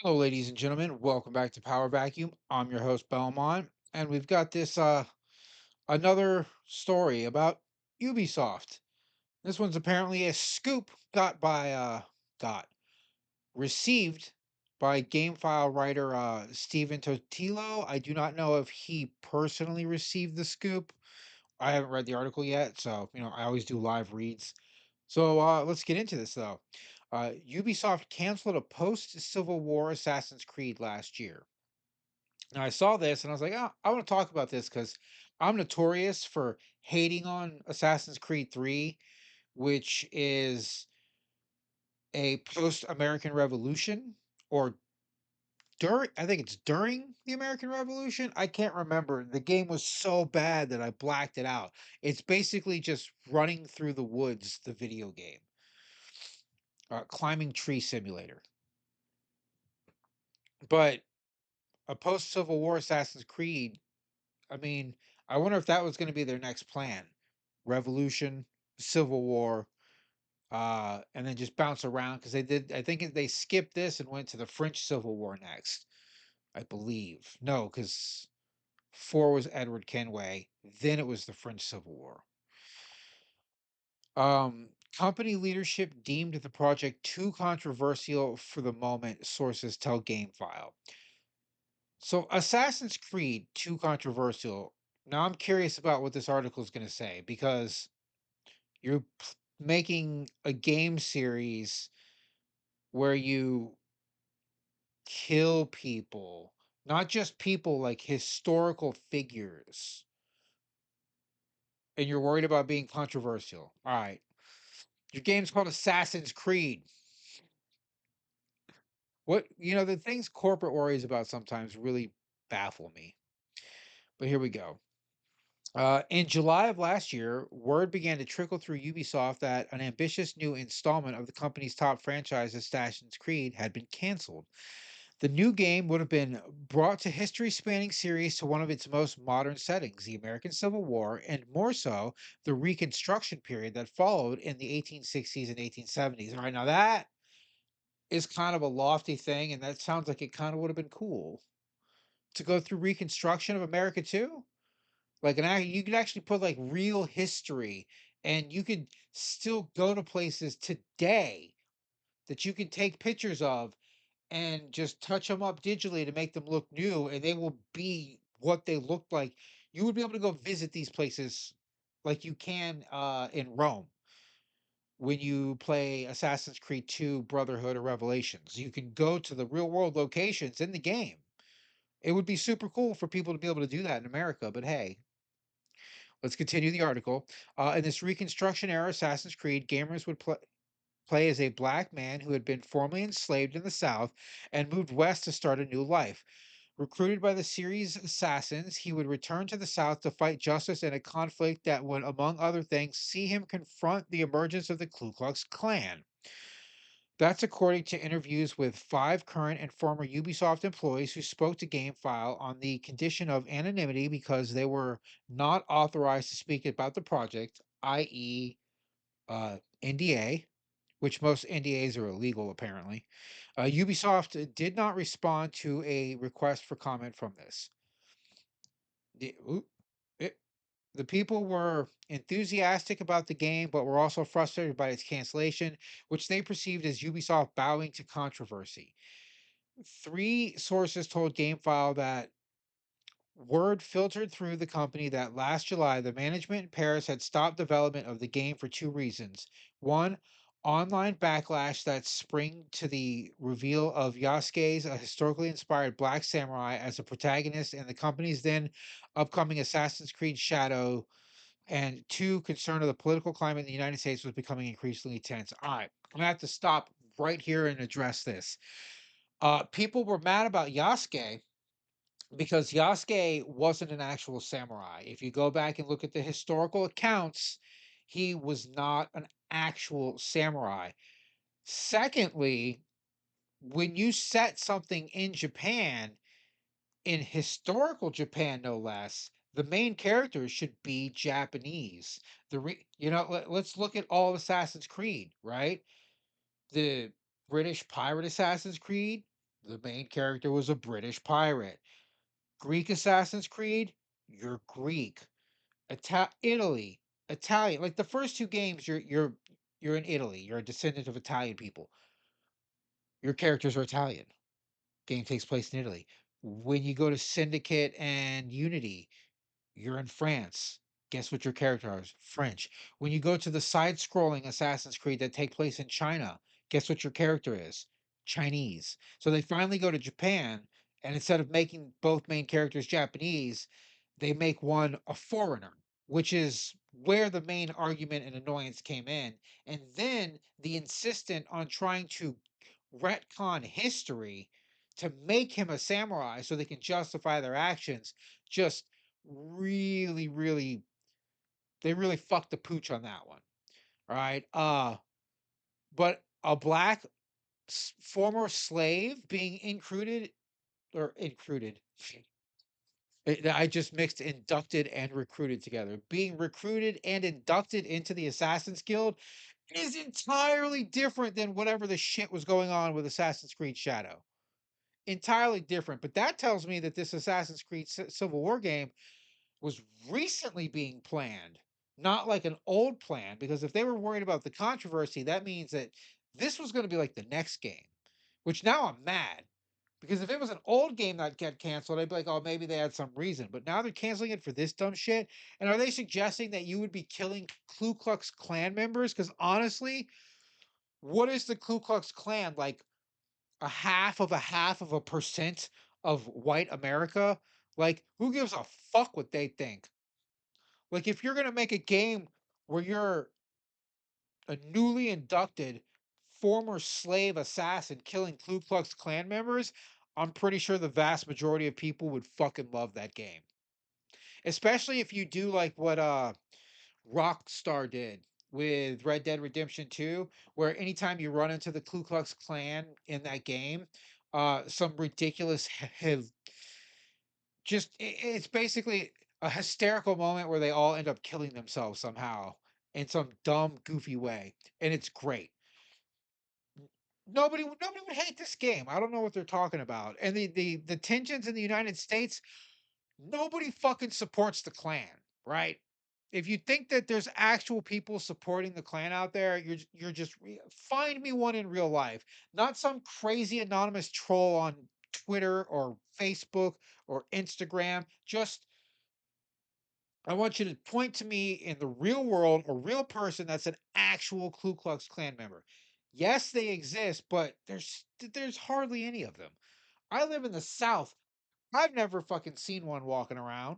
Hello, ladies and gentlemen. Welcome back to Power Vacuum. I'm your host, Belmont, and we've got this another story about Ubisoft. This one's apparently a scoop got received by GameFile writer Steven Totilo. I do not know if he personally received the scoop. I haven't read the article yet, so I always do live reads. So let's get into this though. Ubisoft canceled a post-Civil War Assassin's Creed last year. Now I saw this and I was like, oh, I want to talk about this because I'm notorious for hating on Assassin's Creed 3, which is a post-American Revolution or during, I think it's during the American Revolution. I can't remember. The game was so bad that I blacked it out. It's basically just running through the woods, the video game, climbing tree simulator. But a post Civil War Assassin's Creed, I mean, I wonder if that was going to be their next plan. Revolution, Civil War, and then just bounce around because I think they skipped this and went to the French Civil War next, I believe. No, because four was Edward Kenway, then it was the French Civil War. Company leadership deemed the project too controversial for the moment, sources tell GameFile. So Assassin's Creed, too controversial. Now I'm curious about what this article is going to say because you're making a game series where you kill people, not just people like historical figures, and you're worried about being controversial. All right. Your game's called Assassin's Creed. The things corporate worries about sometimes really baffle me. But here we go. In July of last year, word began to trickle through Ubisoft that an ambitious new installment of the company's top franchise, Assassin's Creed, had been canceled. The new game would have been brought to history spanning series to one of its most modern settings, the American Civil War, and more so, the Reconstruction period that followed in the 1860s and 1870s. All right, now that is kind of a lofty thing, and that sounds like it kind of would have been cool to go through Reconstruction of America too. You could actually put like real history, and you could still go to places today that you can take pictures of and just touch them up digitally to make them look new, and they will be what they looked like. You would be able to go visit these places like you can in Rome when you play Assassin's Creed 2 Brotherhood or Revelations. You can go to the real world locations in the game. It would be super cool for people to be able to do that in America, but hey, let's continue the article. In this Reconstruction era Assassin's Creed, gamers would play as a black man who had been formerly enslaved in the South and moved west to start a new life. Recruited by the series' assassins, he would return to the South to fight justice in a conflict that would, among other things, see him confront the emergence of the Ku Klux Klan. That's according to interviews with five current and former Ubisoft employees who spoke to GameFile on the condition of anonymity because they were not authorized to speak about the project, i.e., NDA, which most NDAs are illegal apparently. Ubisoft did not respond to a request for comment from this. The, oop, it, the people were enthusiastic about the game, but were also frustrated by its cancellation, which they perceived as Ubisoft bowing to controversy. Three sources told GameFile that word filtered through the company that last July, the management in Paris had stopped development of the game for two reasons. One, online backlash that sprang to the reveal of Yasuke, a historically inspired black samurai, as a protagonist in the company's then upcoming Assassin's Creed Shadow. And two, concern of the political climate in the United States was becoming increasingly tense. All right, I'm gonna have to stop right here and address this. People were mad about Yasuke because Yasuke wasn't an actual samurai. If you go back and look at the historical accounts, he was not an actual samurai. Secondly, when you set something in Japan, in historical Japan no less, the main characters should be Japanese. Let's look at all of Assassin's Creed, right? The British pirate Assassin's Creed, The main character was a British pirate. Greek Assassin's Creed, you're Greek. Italy, Italian. Like the first two games, you're in Italy. You're a descendant of Italian people. Your characters are Italian. Game takes place in Italy. When you go to Syndicate and Unity, you're in France. Guess what your character is? French. When you go to the side-scrolling Assassin's Creed that take place in China, guess what your character is? Chinese. So they finally go to Japan, and instead of making both main characters Japanese, they make one a foreigner, which is where the main argument and annoyance came in. And then the insistent on trying to retcon history to make him a samurai so they can justify their actions just really, really, they really fucked the pooch on that one. All right. But a black former slave being included or included. I just mixed inducted and recruited together. Being recruited and inducted into the Assassin's Guild is entirely different than whatever the shit was going on with Assassin's Creed Shadow. Entirely different. But that tells me that this Assassin's Creed Civil War game was recently being planned, not like an old plan. Because if they were worried about the controversy, that means that this was going to be like the next game, which now I'm mad. Because if it was an old game that got canceled, I'd be like, oh, maybe they had some reason. But now they're canceling it for this dumb shit. And are they suggesting that you would be killing Ku Klux Klan members? Because honestly, what is the Ku Klux Klan? Like a half of a percent of white America? Like, who gives a fuck what they think? Like, if you're gonna make a game where you're a newly inducted former slave assassin killing Ku Klux Klan members, I'm pretty sure the vast majority of people would fucking love that game. Especially if you do like what Rockstar did with Red Dead Redemption 2, where anytime you run into the Ku Klux Klan in that game, some ridiculous it's basically a hysterical moment where they all end up killing themselves somehow in some dumb, goofy way, and it's great. Nobody would hate this game. I don't know what they're talking about. And the tensions in the United States, nobody fucking supports the Klan, right? If you think that there's actual people supporting the Klan out there, you're just find me one in real life, not some crazy anonymous troll on Twitter or Facebook or Instagram. Just I want you to point to me in the real world a real person that's an actual Ku Klux Klan member. Yes, they exist, but there's hardly any of them. I live in the South. I've never fucking seen one walking around.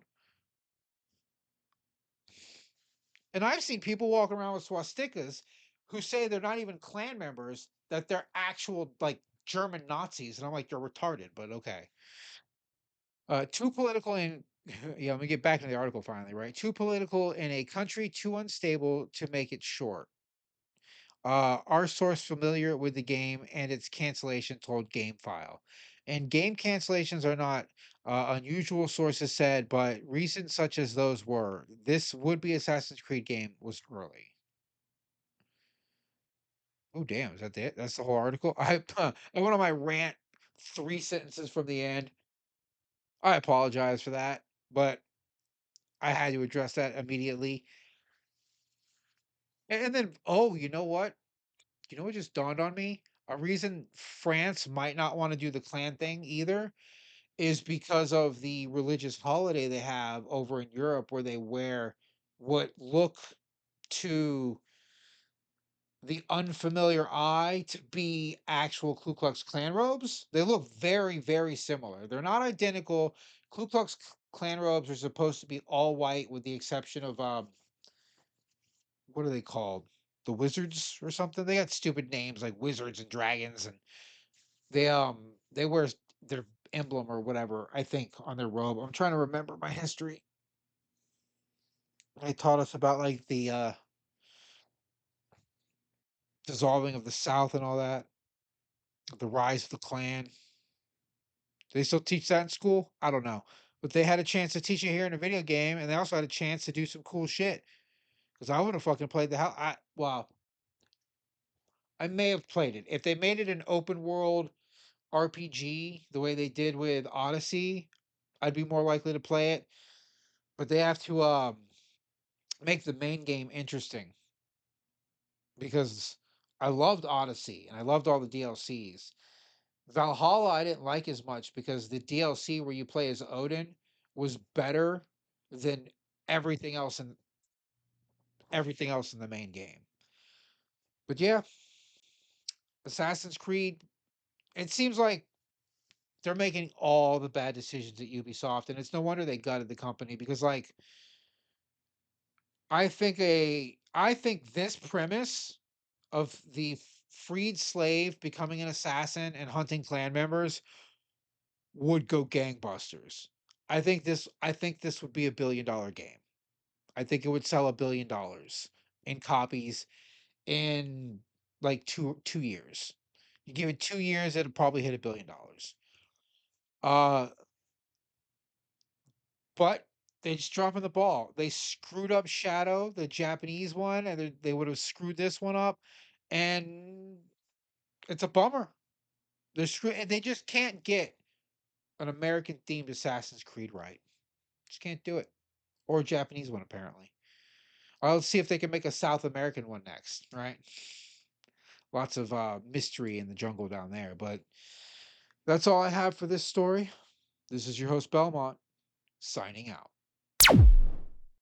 And I've seen people walking around with swastikas who say they're not even Klan members, that they're actual like German Nazis. And I'm like, you're retarded, but okay. Too political in yeah, let me get back to the article finally, right? Too political in a country too unstable to make it short. Our source familiar with the game and its cancellation told GameFile. And game cancellations are not unusual, sources said, but recent such as those were. This would be Assassin's Creed game was early. Oh, damn. Is that it? That's the whole article? I went on my rant 3 sentences from the end. I apologize for that, but I had to address that immediately. And then, oh, you know what? You know what just dawned on me? A reason France might not want to do the clan thing either is because of the religious holiday they have over in Europe where they wear what look to the unfamiliar eye to be actual Ku Klux Klan robes. They look very, very similar. They're not identical. Ku Klux Klan robes are supposed to be all white with the exception of what are they called? The wizards or something? They got stupid names like wizards and dragons, and they wear their emblem or whatever, I think, on their robe. I'm trying to remember my history. They taught us about like the dissolving of the South and all that, the rise of the Klan. Do they still teach that in school? I don't know. But they had a chance to teach it here in a video game, and they also had a chance to do some cool shit. Because I would have fucking played the hell. Well, I may have played it. If they made it an open world RPG the way they did with Odyssey, I'd be more likely to play it. But they have to make the main game interesting because I loved Odyssey and I loved all the DLCs. Valhalla I didn't like as much because the DLC where you play as Odin was better than everything else in everything else in the main game. But yeah, Assassin's Creed, it seems like they're making all the bad decisions at Ubisoft, and it's no wonder they gutted the company because like I think this premise of the freed slave becoming an assassin and hunting clan members would go gangbusters. I think this would be a $1 billion game. I think it would sell $1 billion in copies in like two years. You give it 2 years, it'll probably hit $1 billion. Uh, but they just dropping the ball. They screwed up Shadow, the Japanese one, and they would have screwed this one up, and it's a bummer. They're screw and they just can't get an American themed Assassin's Creed right. Just can't do it. Or a Japanese one, apparently. Let's see if they can make a South American one next, right? Lots of mystery in the jungle down there. But that's all I have for this story. This is your host, Belmont, signing out.